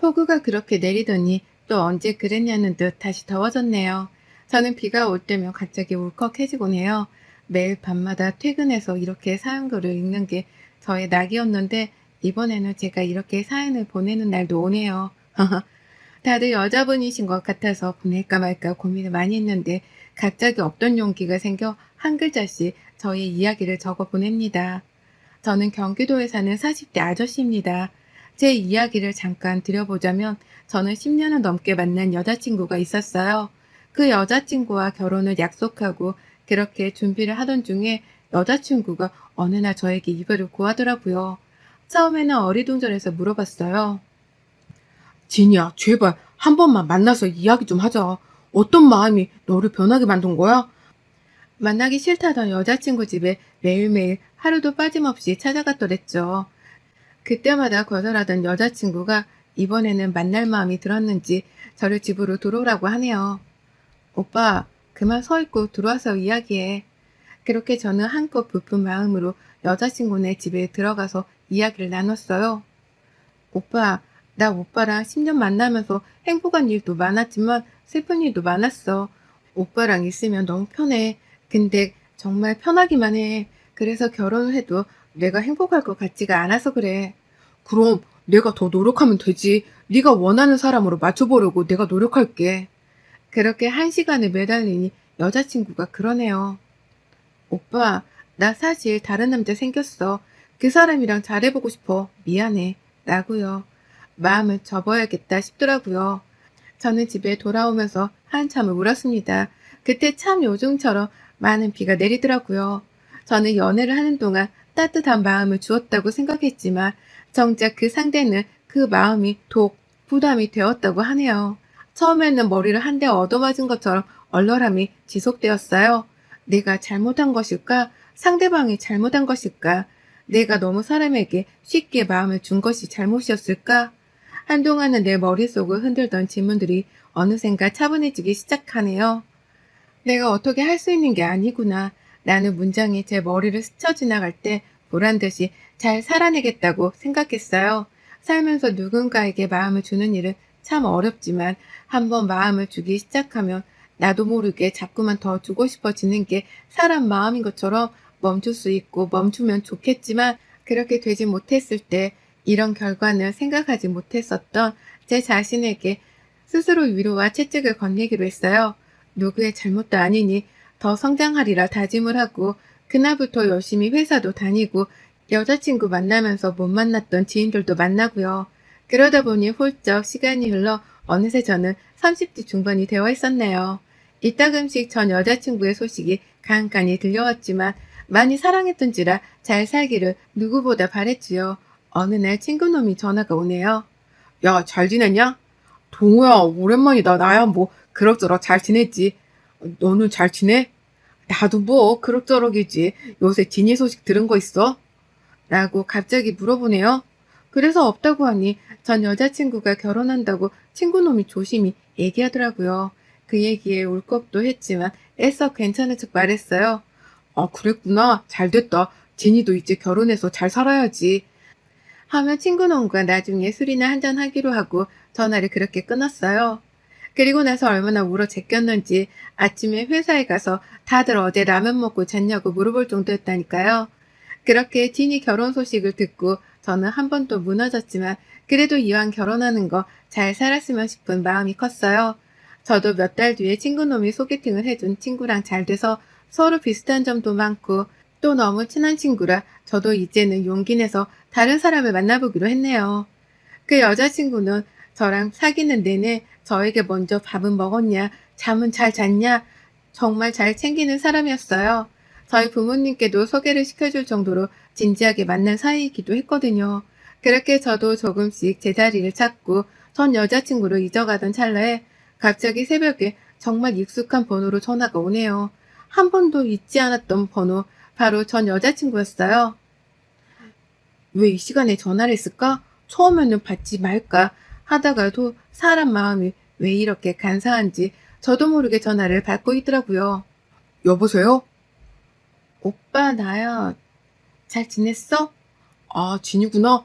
폭우가 그렇게 내리더니 또 언제 그랬냐는 듯 다시 더워졌네요. 저는 비가 올 때면 갑자기 울컥해지곤 해요. 매일 밤마다 퇴근해서 이렇게 사연글을 읽는 게 저의 낙이었는데 이번에는 제가 이렇게 사연을 보내는 날도 오네요. 다들 여자분이신 것 같아서 보낼까 말까 고민을 많이 했는데 갑자기 없던 용기가 생겨 한 글자씩 저의 이야기를 적어 보냅니다. 저는 경기도에 사는 40대 아저씨입니다. 제 이야기를 잠깐 드려보자면 저는 10년을 넘게 만난 여자친구가 있었어요. 그 여자친구와 결혼을 약속하고 그렇게 준비를 하던 중에 여자친구가 어느 날 저에게 이별을 고하더라고요. 처음에는 어리둥절해서 물어봤어요. 진이야, 제발 한 번만 만나서 이야기 좀 하자. 어떤 마음이 너를 변하게 만든 거야? 만나기 싫다던 여자친구 집에 매일매일 하루도 빠짐없이 찾아갔더랬죠. 그때마다 거절하던 여자친구가 이번에는 만날 마음이 들었는지 저를 집으로 들어오라고 하네요. 오빠, 그만 서 있고 들어와서 이야기해. 그렇게 저는 한껏 부푼 마음으로 여자친구네 집에 들어가서 이야기를 나눴어요. 오빠, 나 오빠랑 10년 만나면서 행복한 일도 많았지만 슬픈 일도 많았어. 오빠랑 있으면 너무 편해. 근데 정말 편하기만 해. 그래서 결혼을 해도 내가 행복할 것 같지가 않아서 그래. 그럼 내가 더 노력하면 되지. 네가 원하는 사람으로 맞춰보려고 내가 노력할게. 그렇게 1시간을 매달리니 여자친구가 그러네요. 오빠, 나 사실 다른 남자 생겼어. 그 사람이랑 잘해보고 싶어. 미안해. 라고요. 마음을 접어야겠다 싶더라고요. 저는 집에 돌아오면서 한참을 울었습니다. 그때 참 요즘처럼 많은 비가 내리더라고요. 저는 연애를 하는 동안 따뜻한 마음을 주었다고 생각했지만 정작 그 상대는 그 마음이 독, 부담이 되었다고 하네요. 처음에는 머리를 한 대 얻어맞은 것처럼 얼얼함이 지속되었어요. 내가 잘못한 것일까? 상대방이 잘못한 것일까? 내가 너무 사람에게 쉽게 마음을 준 것이 잘못이었을까? 한동안은 내 머릿속을 흔들던 질문들이 어느샌가 차분해지기 시작하네요. 내가 어떻게 할 수 있는 게 아니구나. 라는 문장이 제 머리를 스쳐 지나갈 때 보란듯이 잘 살아내겠다고 생각했어요. 살면서 누군가에게 마음을 주는 일은 참 어렵지만 한번 마음을 주기 시작하면 나도 모르게 자꾸만 더 주고 싶어지는 게 사람 마음인 것처럼 멈출 수 있고 멈추면 좋겠지만 그렇게 되지 못했을 때 이런 결과는 생각하지 못했었던 제 자신에게 스스로 위로와 채찍을 건네기로 했어요. 누구의 잘못도 아니니 더 성장하리라 다짐을 하고 그날부터 열심히 회사도 다니고 여자친구 만나면서 못 만났던 지인들도 만나고요. 그러다 보니 훌쩍 시간이 흘러 어느새 저는 30대 중반이 되어 있었네요. 이따금씩 전 여자친구의 소식이 간간히 들려왔지만 많이 사랑했던지라 잘 살기를 누구보다 바랬지요. 어느 날 친구놈이 전화가 오네요. 야, 잘 지냈냐? 동호야, 오랜만이다. 나야 뭐 그럭저럭 잘 지냈지. 너는 잘 지내? 나도 뭐 그럭저럭이지. 요새 진이 소식 들은 거 있어? 라고 갑자기 물어보네요. 그래서 없다고 하니 전 여자친구가 결혼한다고 친구놈이 조심히 얘기하더라고요. 그 얘기에 울컥도 했지만 애써 괜찮은 척 말했어요. 아, 그랬구나. 잘 됐다. 진이도 이제 결혼해서 잘 살아야지. 하며 친구놈과 나중에 술이나 한잔 하기로 하고 전화를 그렇게 끊었어요. 그리고 나서 얼마나 울어 제꼈는지 아침에 회사에 가서 다들 어제 라면 먹고 잤냐고 물어볼 정도였다니까요. 그렇게 진이 결혼 소식을 듣고 저는 한 번 또 무너졌지만 그래도 이왕 결혼하는 거 잘 살았으면 싶은 마음이 컸어요. 저도 몇 달 뒤에 친구놈이 소개팅을 해준 친구랑 잘 돼서 서로 비슷한 점도 많고 또 너무 친한 친구라 저도 이제는 용기 내서 다른 사람을 만나보기로 했네요. 그 여자친구는 저랑 사귀는 내내 저에게 먼저 밥은 먹었냐, 잠은 잘 잤냐, 정말 잘 챙기는 사람이었어요. 저희 부모님께도 소개를 시켜줄 정도로 진지하게 만난 사이이기도 했거든요. 그렇게 저도 조금씩 제자리를 찾고 전 여자친구를 잊어가던 찰나에 갑자기 새벽에 정말 익숙한 번호로 전화가 오네요. 한 번도 잊지 않았던 번호, 바로 전 여자친구였어요. 왜 이 시간에 전화를 했을까? 처음에는 받지 말까 하다가도 사람 마음이 왜 이렇게 간사한지 저도 모르게 전화를 받고 있더라고요. 여보세요? 오빠, 나야. 잘 지냈어? 아, 진이구나.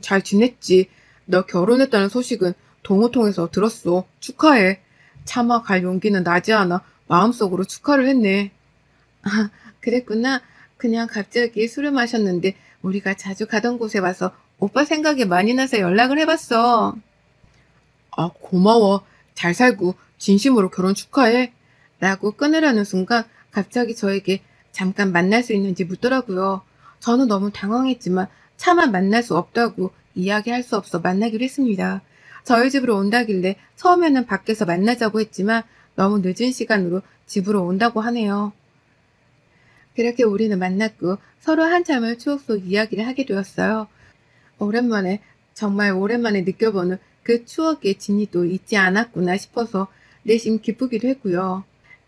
잘 지냈지. 너 결혼했다는 소식은 동호 통해서 들었어. 축하해. 차마 갈 용기는 나지 않아 마음속으로 축하를 했네. 그랬구나. 그냥 갑자기 술을 마셨는데 우리가 자주 가던 곳에 와서 오빠 생각이 많이 나서 연락을 해봤어. 아, 고마워. 잘 살고 진심으로 결혼 축하해. 라고 끊으려는 순간 갑자기 저에게 잠깐 만날 수 있는지 묻더라고요. 저는 너무 당황했지만 차마 만날 수 없다고 이야기할 수 없어 만나기로 했습니다. 저희 집으로 온다길래 처음에는 밖에서 만나자고 했지만 너무 늦은 시간으로 집으로 온다고 하네요. 그렇게 우리는 만났고 서로 한참을 추억 속 이야기를 하게 되었어요. 오랜만에, 정말 오랜만에 느껴보는 그 추억의 진이도 잊지 않았구나 싶어서 내심 기쁘기도 했고요.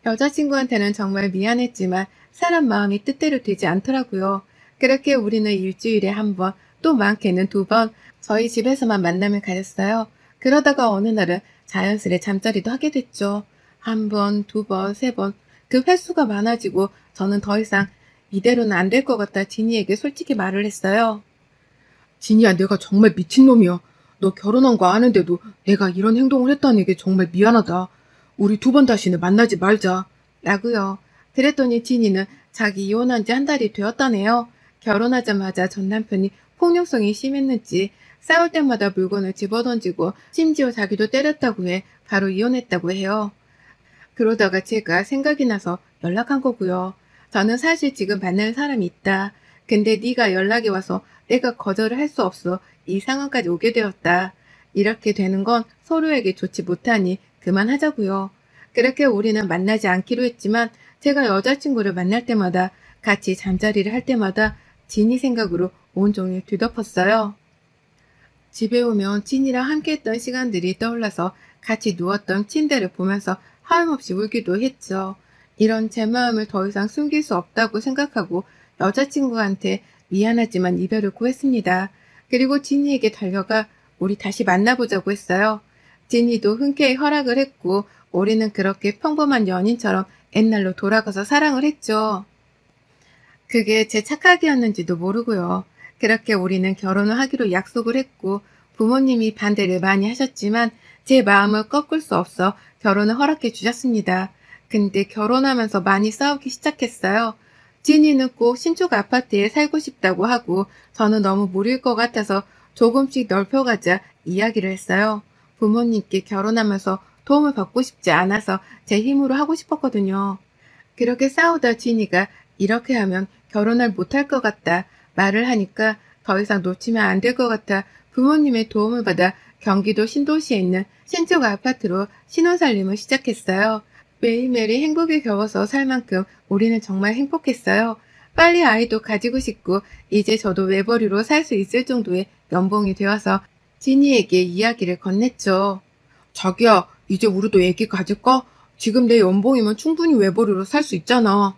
여자친구한테는 정말 미안했지만 사람 마음이 뜻대로 되지 않더라고요. 그렇게 우리는 일주일에 한 번, 또 많게는 두 번 저희 집에서만 만남을 가졌어요. 그러다가 어느 날은 자연스레 잠자리도 하게 됐죠. 한 번, 두 번, 세 번. 그 횟수가 많아지고 저는 더 이상 이대로는 안 될 것 같다 진이에게 솔직히 말을 했어요. 진이야, 내가 정말 미친놈이야. 너 결혼한 거 아는데도 내가 이런 행동을 했다는 게 정말 미안하다. 우리 두 번 다시는 만나지 말자. 라고요. 그랬더니 진이는 자기 이혼한 지 한 달이 되었다네요. 결혼하자마자 전 남편이 폭력성이 심했는지 싸울 때마다 물건을 집어던지고 심지어 자기도 때렸다고 해 바로 이혼했다고 해요. 그러다가 제가 생각이 나서 연락한 거고요. 저는 사실 지금 만날 사람이 있다. 근데 네가 연락이 와서 내가 거절을 할 수 없어 이 상황까지 오게 되었다. 이렇게 되는 건 서로에게 좋지 못하니 그만하자고요. 그렇게 우리는 만나지 않기로 했지만 제가 여자친구를 만날 때마다 같이 잠자리를 할 때마다 진이 생각으로 온종일 뒤덮었어요. 집에 오면 진이랑 함께했던 시간들이 떠올라서 같이 누웠던 침대를 보면서 하염없이 울기도 했죠. 이런 제 마음을 더 이상 숨길 수 없다고 생각하고 여자친구한테 미안하지만 이별을 고했습니다. 그리고 진이에게 달려가 우리 다시 만나보자고 했어요. 진이도 흔쾌히 허락을 했고 우리는 그렇게 평범한 연인처럼 옛날로 돌아가서 사랑을 했죠. 그게 제 착각이었는지도 모르고요. 그렇게 우리는 결혼을 하기로 약속을 했고 부모님이 반대를 많이 하셨지만 제 마음을 꺾을 수 없어 결혼을 허락해 주셨습니다. 근데 결혼하면서 많이 싸우기 시작했어요. 진이는 꼭 신축 아파트에 살고 싶다고 하고 저는 너무 무리일 것 같아서 조금씩 넓혀가자 이야기를 했어요. 부모님께 결혼하면서 도움을 받고 싶지 않아서 제 힘으로 하고 싶었거든요. 그렇게 싸우다 진이가 이렇게 하면 결혼을 못할 것 같다 말을 하니까 더 이상 놓치면 안 될 것 같아 부모님의 도움을 받아 경기도 신도시에 있는 신축 아파트로 신혼살림을 시작했어요. 매일매일이 행복에 겨워서 살 만큼 우리는 정말 행복했어요. 빨리 아이도 가지고 싶고 이제 저도 외벌이로 살 수 있을 정도의 연봉이 되어서 진이에게 이야기를 건넸죠. 자기야, 이제 우리도 애기 가질까? 지금 내 연봉이면 충분히 외벌이로 살 수 있잖아.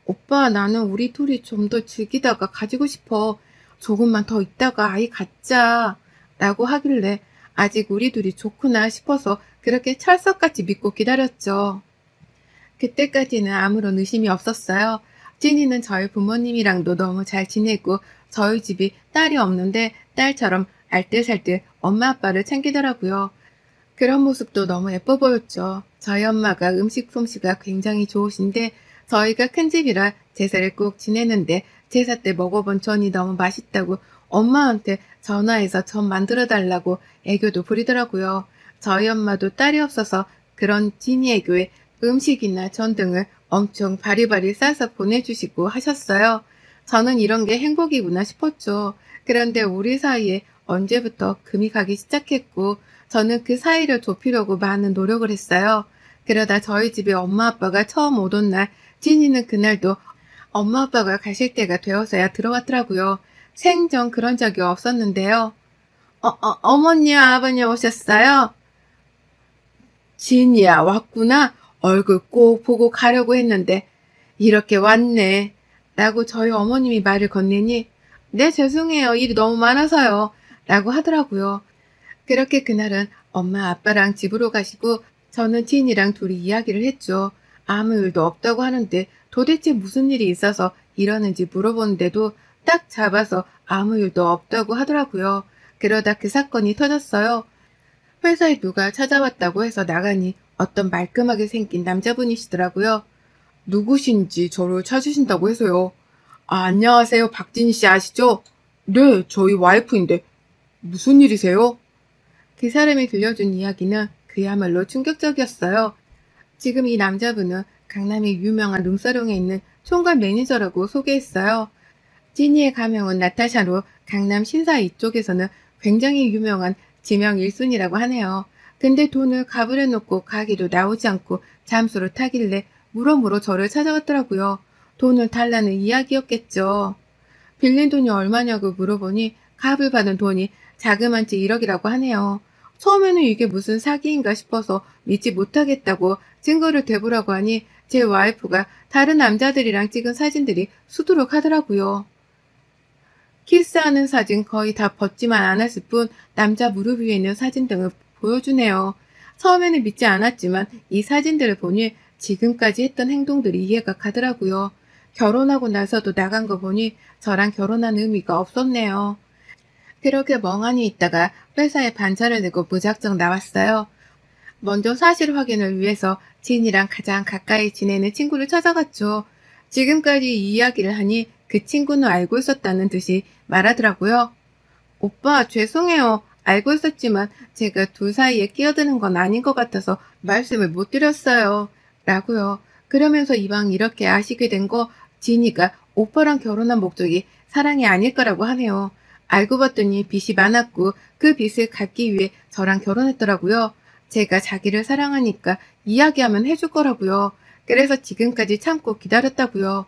오빠, 나는 우리 둘이 좀 더 즐기다가 가지고 싶어. 조금만 더 있다가 아이 갖자. 라고 하길래 아직 우리 둘이 좋구나 싶어서 그렇게 철석같이 믿고 기다렸죠. 그때까지는 아무런 의심이 없었어요. 진이는 저희 부모님이랑도 너무 잘 지내고 저희 집이 딸이 없는데 딸처럼 알뜰살뜰 엄마 아빠를 챙기더라고요. 그런 모습도 너무 예뻐 보였죠. 저희 엄마가 음식 솜씨가 굉장히 좋으신데 저희가 큰 집이라 제사를 꼭 지내는데 제사 때 먹어본 전이 너무 맛있다고 엄마한테 전화해서 전 만들어 달라고 애교도 부리더라고요. 저희 엄마도 딸이 없어서 그런 진이 애교에 음식이나 전 등을 엄청 바리바리 싸서 보내주시고 하셨어요. 저는 이런 게 행복이구나 싶었죠. 그런데 우리 사이에 언제부터 금이 가기 시작했고 저는 그 사이를 좁히려고 많은 노력을 했어요. 그러다 저희 집에 엄마 아빠가 처음 오던 날 진이는 그날도 엄마 아빠가 가실 때가 되어서야 들어왔더라고요. 생전 그런 적이 없었는데요. 어머니 아버님 오셨어요? 진이야 왔구나. 얼굴 꼭 보고 가려고 했는데 이렇게 왔네. 라고 저희 어머님이 말을 건네니 네 죄송해요. 일이 너무 많아서요. 라고 하더라고요. 그렇게 그날은 엄마 아빠랑 집으로 가시고 저는 진이랑 둘이 이야기를 했죠. 아무 일도 없다고 하는데 도대체 무슨 일이 있어서 이러는지 물어보는데도 딱 잡아서 아무 일도 없다고 하더라고요. 그러다 그 사건이 터졌어요. 회사에 누가 찾아왔다고 해서 나가니 어떤 말끔하게 생긴 남자분이시더라고요. 누구신지 저를 찾으신다고 해서요. 아, 안녕하세요. 박진희 씨 아시죠? 네, 저희 와이프인데 무슨 일이세요? 그 사람이 들려준 이야기는 그야말로 충격적이었어요. 지금 이 남자분은 강남의 유명한 룸사롱에 있는 총괄 매니저라고 소개했어요. 지니의 가명은 나타샤로 강남 신사 이쪽에서는 굉장히 유명한 지명 1순위라고 하네요. 근데 돈을 가불해 놓고 가게도 나오지 않고 잠수를 타길래 물어물어 저를 찾아왔더라고요. 돈을 달라는 이야기였겠죠. 빌린 돈이 얼마냐고 물어보니 값을 받은 돈이 자그만치 1억이라고 하네요. 처음에는 이게 무슨 사기인가 싶어서 믿지 못하겠다고 증거를 대보라고 하니 제 와이프가 다른 남자들이랑 찍은 사진들이 수두룩하더라고요. 키스하는 사진 거의 다 벗지만 않았을 뿐 남자 무릎 위에 있는 사진 등을 보여주네요. 처음에는 믿지 않았지만 이 사진들을 보니 지금까지 했던 행동들이 이해가 가더라고요. 결혼하고 나서도 나간 거 보니 저랑 결혼한 의미가 없었네요. 그렇게 멍하니 있다가 회사에 반차를 내고 무작정 나왔어요. 먼저 사실 확인을 위해서 진이랑 가장 가까이 지내는 친구를 찾아갔죠. 지금까지 이 이야기를 하니 그 친구는 알고 있었다는 듯이 말하더라고요. 오빠, 죄송해요. 알고 있었지만 제가 둘 사이에 끼어드는 건 아닌 것 같아서 말씀을 못 드렸어요. 라고요. 그러면서 이왕 이렇게 아시게 된 거 진이가 오빠랑 결혼한 목적이 사랑이 아닐 거라고 하네요. 알고 봤더니 빚이 많았고 그 빚을 갚기 위해 저랑 결혼했더라고요. 제가 자기를 사랑하니까 이야기하면 해줄 거라고요. 그래서 지금까지 참고 기다렸다고요.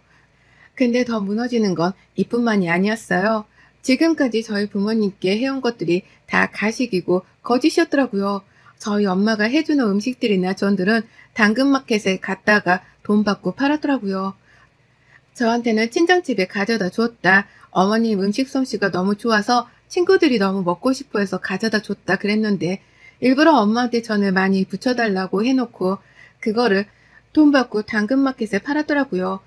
근데 더 무너지는 건 이뿐만이 아니었어요. 지금까지 저희 부모님께 해온 것들이 다 가식이고 거짓이었더라고요. 저희 엄마가 해주는 음식들이나 전들은 당근마켓에 갔다가 돈 받고 팔았더라고요. 저한테는 친정집에 가져다 줬다. 어머님 음식 솜씨가 너무 좋아서 친구들이 너무 먹고 싶어 해서 가져다 줬다 그랬는데 일부러 엄마한테 전을 많이 붙여달라고 해놓고 그거를 돈 받고 당근마켓에 팔았더라고요.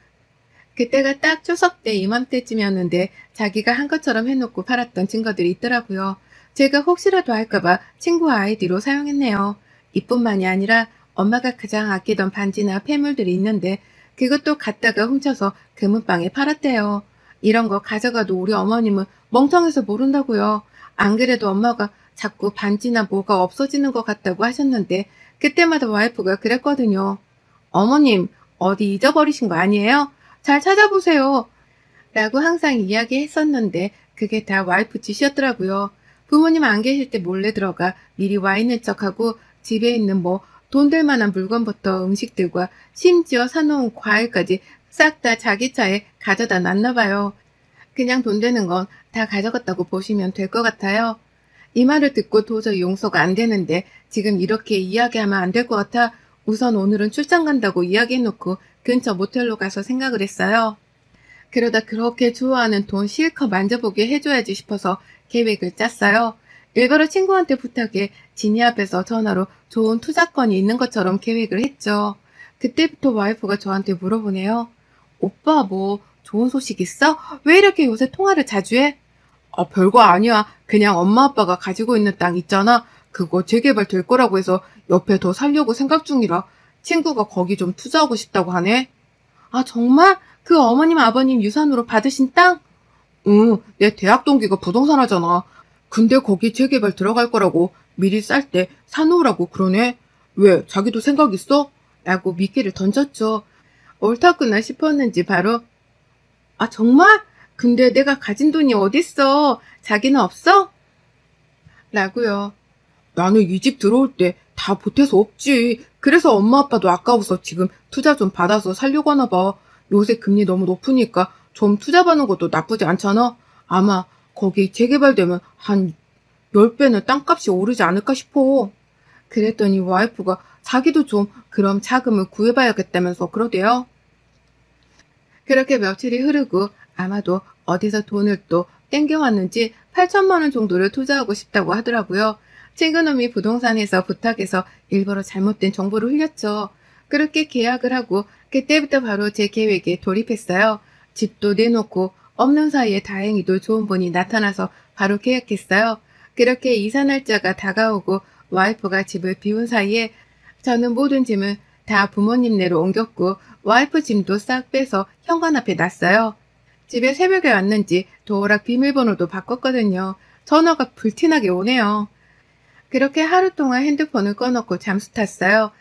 그때가 딱 추석 때 이맘때쯤이었는데 자기가 한 것처럼 해놓고 팔았던 증거들이 있더라고요. 제가 혹시라도 할까봐 친구 아이디로 사용했네요. 이뿐만이 아니라 엄마가 가장 아끼던 반지나 폐물들이 있는데 그것도 갖다가 훔쳐서 금은방에 팔았대요. 이런 거 가져가도 우리 어머님은 멍청해서 모른다고요. 안 그래도 엄마가 자꾸 반지나 뭐가 없어지는 것 같다고 하셨는데 그때마다 와이프가 그랬거든요. 어머님, 어디 잊어버리신 거 아니에요? 잘 찾아보세요. 라고 항상 이야기했었는데 그게 다 와이프 짓이었더라고요. 부모님 안 계실 때 몰래 들어가 미리 와 있는 척하고 집에 있는 뭐 돈 될 만한 물건부터 음식들과 심지어 사놓은 과일까지 싹 다 자기 차에 가져다 놨나 봐요. 그냥 돈 되는 건 다 가져갔다고 보시면 될 것 같아요. 이 말을 듣고 도저히 용서가 안 되는데 지금 이렇게 이야기하면 안 될 것 같아 우선 오늘은 출장 간다고 이야기해놓고 근처 모텔로 가서 생각을 했어요. 그러다 그렇게 좋아하는 돈 실컷 만져보게 해줘야지 싶어서 계획을 짰어요. 일부러 친구한테 부탁해 지니 앞에서 전화로 좋은 투자건이 있는 것처럼 계획을 했죠. 그때부터 와이프가 저한테 물어보네요. 오빠 뭐 좋은 소식 있어? 왜 이렇게 요새 통화를 자주 해? 아, 별거 아니야. 그냥 엄마 아빠가 가지고 있는 땅 있잖아. 그거 재개발 될 거라고 해서 옆에 더 살려고 생각 중이라 친구가 거기 좀 투자하고 싶다고 하네. 아, 정말? 그 어머님 아버님 유산으로 받으신 땅? 응, 내 대학 동기가 부동산 하잖아. 근데 거기 재개발 들어갈 거라고 미리 쌀 때 사놓으라고 그러네. 왜, 자기도 생각 있어? 라고 미끼를 던졌죠. 옳다구나 싶었는지 바로 아, 정말? 근데 내가 가진 돈이 어딨어? 자기는 없어? 라고요. 나는 이 집 들어올 때 다 보태서 없지. 그래서 엄마 아빠도 아까워서 지금 투자 좀 받아서 살려고 하나 봐. 요새 금리 너무 높으니까 좀 투자 받는 것도 나쁘지 않잖아. 아마 거기 재개발되면 한 10배는 땅값이 오르지 않을까 싶어. 그랬더니 와이프가 자기도 좀 그럼 자금을 구해봐야겠다면서 그러대요. 그렇게 며칠이 흐르고 아마도 어디서 돈을 또 땡겨왔는지 8천만 원 정도를 투자하고 싶다고 하더라고요. 친구놈이 부동산에서 부탁해서 일부러 잘못된 정보를 흘렸죠. 그렇게 계약을 하고 그때부터 바로 제 계획에 돌입했어요. 집도 내놓고 없는 사이에 다행히도 좋은 분이 나타나서 바로 계약했어요. 그렇게 이사 날짜가 다가오고 와이프가 집을 비운 사이에 저는 모든 짐을 다 부모님네로 옮겼고 와이프 짐도 싹 빼서 현관 앞에 놨어요. 집에 새벽에 왔는지 도어락 비밀번호도 바꿨거든요. 전화가 불티나게 오네요. 그렇게 하루 동안 핸드폰을 꺼놓고 잠수 탔어요.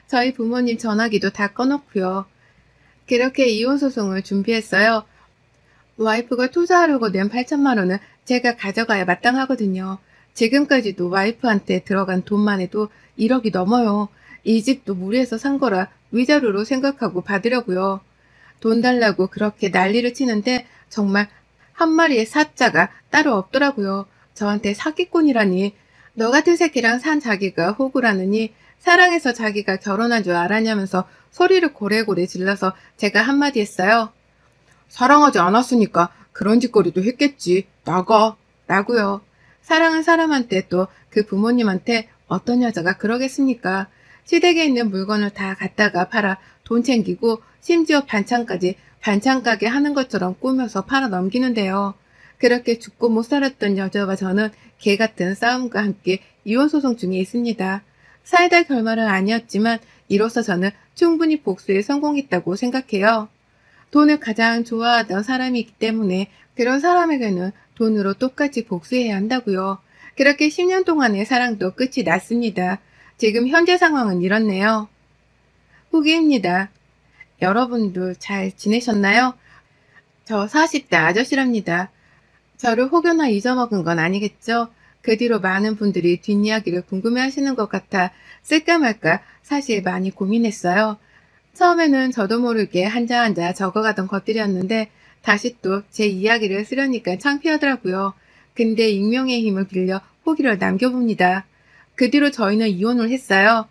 저희 부모님 전화기도 다 꺼놓고요. 그렇게 이혼 소송을 준비했어요. 와이프가 투자하려고 낸 8천만 원은 제가 가져가야 마땅하거든요. 지금까지도 와이프한테 들어간 돈만 해도 1억이 넘어요. 이 집도 무리해서 산 거라 위자료로 생각하고 받으려고요. 돈 달라고 그렇게 난리를 치는데 정말 한 마리의 사자가 따로 없더라고요. 저한테 사기꾼이라니. 너 같은 새끼랑 산 자기가 호구라느니 사랑해서 자기가 결혼한 줄 알았냐면서 소리를 고래고래 질러서 제가 한마디 했어요. 사랑하지 않았으니까 그런 짓거리도 했겠지. 나가. 라고요. 사랑한 사람한테 또 그 부모님한테 어떤 여자가 그러겠습니까? 시댁에 있는 물건을 다 갖다가 팔아 돈 챙기고 심지어 반찬까지 반찬 가게 하는 것처럼 꾸며서 팔아 넘기는데요. 그렇게 죽고 못 살았던 여자와 저는 개 같은 싸움과 함께 이혼 소송 중에 있습니다. 사이다 결말은 아니었지만 이로써 저는 충분히 복수에 성공했다고 생각해요. 돈을 가장 좋아하던 사람이기 때문에 그런 사람에게는 돈으로 똑같이 복수해야 한다고요. 그렇게 10년 동안의 사랑도 끝이 났습니다. 지금 현재 상황은 이렇네요. 후기입니다. 여러분도 잘 지내셨나요? 저 40대 아저씨랍니다. 저를 혹여나 잊어먹은 건 아니겠죠? 그 뒤로 많은 분들이 뒷이야기를 궁금해하시는 것 같아 쓸까 말까 사실 많이 고민했어요. 처음에는 저도 모르게 한자 한자 적어가던 것들이었는데 다시 또 제 이야기를 쓰려니까 창피하더라고요. 근데 익명의 힘을 빌려 후기를 남겨봅니다. 그 뒤로 저희는 이혼을 했어요.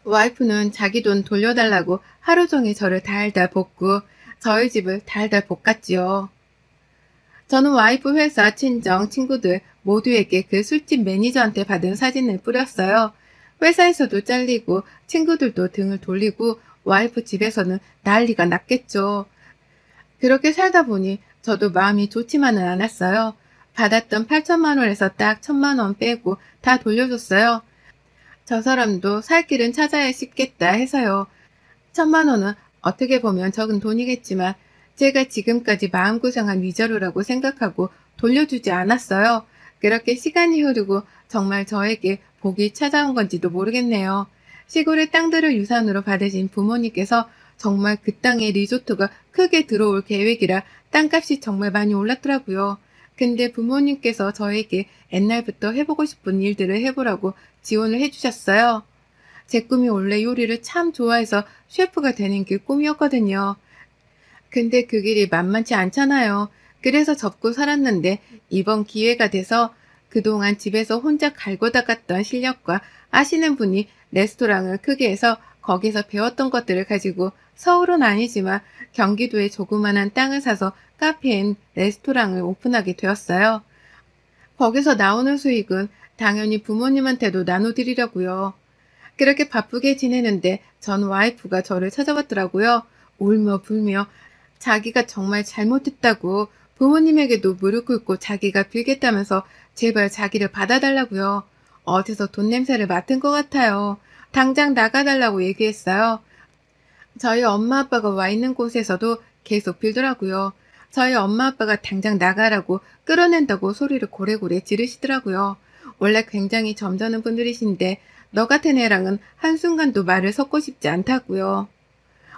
와이프는 자기 돈 돌려달라고 하루 종일 저를 달달 볶고 저희 집을 달달 볶았지요. 저는 와이프 회사, 친정, 친구들 모두에게 그 술집 매니저한테 받은 사진을 뿌렸어요. 회사에서도 잘리고 친구들도 등을 돌리고 와이프 집에서는 난리가 났겠죠. 그렇게 살다 보니 저도 마음이 좋지만은 않았어요. 받았던 8천만 원에서 딱 1천만 원 빼고 다 돌려줬어요. 저 사람도 살 길은 찾아야 싶겠다 해서요. 1천만 원은 어떻게 보면 적은 돈이겠지만 제가 지금까지 마음고생한 위자료라고 생각하고 돌려주지 않았어요. 그렇게 시간이 흐르고 정말 저에게 복이 찾아온 건지도 모르겠네요. 시골의 땅들을 유산으로 받으신 부모님께서 정말 그 땅에 리조트가 크게 들어올 계획이라 땅값이 정말 많이 올랐더라고요. 근데 부모님께서 저에게 옛날부터 해보고 싶은 일들을 해보라고 지원을 해주셨어요. 제 꿈이 원래 요리를 참 좋아해서 셰프가 되는 게 꿈이었거든요. 근데 그 길이 만만치 않잖아요. 그래서 접고 살았는데 이번 기회가 돼서 그동안 집에서 혼자 갈고 닦았던 실력과 아시는 분이 레스토랑을 크게 해서 거기서 배웠던 것들을 가지고 서울은 아니지만 경기도에 조그만한 땅을 사서 카페 앤 레스토랑을 오픈하게 되었어요. 거기서 나오는 수익은 당연히 부모님한테도 나눠드리려고요. 그렇게 바쁘게 지내는데 전 와이프가 저를 찾아왔더라고요. 울며 불며 자기가 정말 잘못했다고 부모님에게도 무릎 꿇고 자기가 빌겠다면서 제발 자기를 받아달라고요. 어디서 돈 냄새를 맡은 것 같아요. 당장 나가달라고 얘기했어요. 저희 엄마 아빠가 와 있는 곳에서도 계속 빌더라고요. 저희 엄마 아빠가 당장 나가라고 끌어낸다고 소리를 고래고래 지르시더라고요. 원래 굉장히 점잖은 분들이신데 너 같은 애랑은 한순간도 말을 섞고 싶지 않다고요.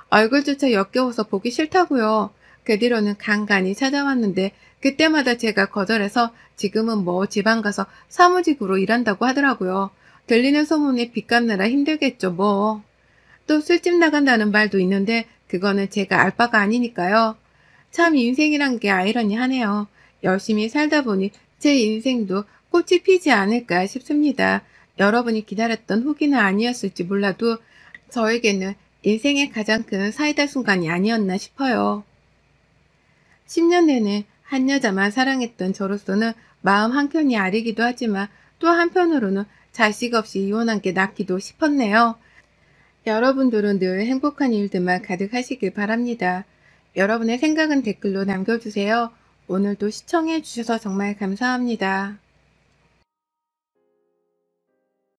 얼굴조차 역겨워서 보기 싫다고요. 그 뒤로는 간간히 찾아왔는데 그때마다 제가 거절해서 지금은 뭐 지방 가서 사무직으로 일한다고 하더라고요. 들리는 소문에 빚 갚느라 힘들겠죠 뭐. 또 술집 나간다는 말도 있는데 그거는 제가 알 바가 아니니까요. 참 인생이란 게 아이러니하네요. 열심히 살다 보니 제 인생도 꽃이 피지 않을까 싶습니다. 여러분이 기다렸던 후기는 아니었을지 몰라도 저에게는 인생의 가장 큰 사이다 순간이 아니었나 싶어요. 10년 내내 한 여자만 사랑했던 저로서는 마음 한켠이 아리기도 하지만 또 한편으로는 자식 없이 이혼한 게 낫기도 싶었네요. 여러분들은 늘 행복한 일들만 가득하시길 바랍니다. 여러분의 생각은 댓글로 남겨주세요. 오늘도 시청해 주셔서 정말 감사합니다.